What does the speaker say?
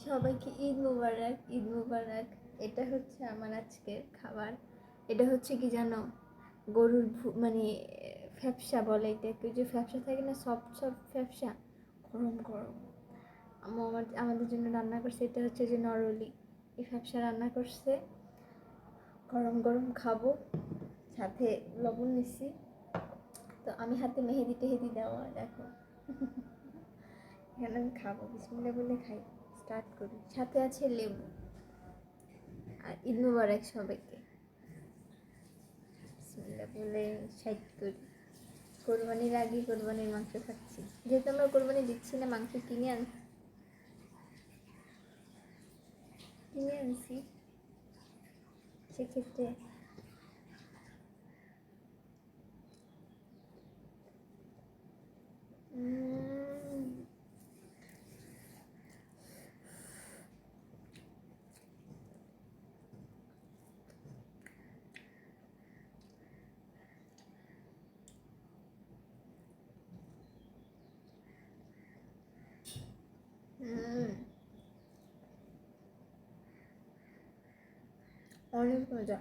সবাইকে ঈদ মুবারক, ঈদ মুবারক। এটা হচ্ছে আমার আজকের খাবার। এটা হচ্ছে কি জানো, গরুর মানে ফ্যাপসা বলে এটাকে, যে ফ্যাপসা থাকে না, সফট সফট ফ্যাপসা, গরম গরম। আমাদের জন্য রান্না করছে। এটা হচ্ছে যে নরলি, এই ফ্যাপসা রান্না করছে, গরম গরম খাবো। সাথে লবণ নিচ্ছি, তো আমি হাতে মেহেদি টেহেদি দেওয়া, দেখো। এখানে আমি খাবো, বিসমিল্লাহ বলে খাই, স্টার্ট করি। সাথে আছে লেবু। আর ঈদ মুবারক সবাইকে, বিসমিল্লাহ বলে সাইড করি। কোরবানির আগে কোরবানির মাংস খাচ্ছি, যেহেতু আমরা কোরবানি দিচ্ছি না, মাংস কিনে আনছি, সেক্ষেত্রে অনেক মজা।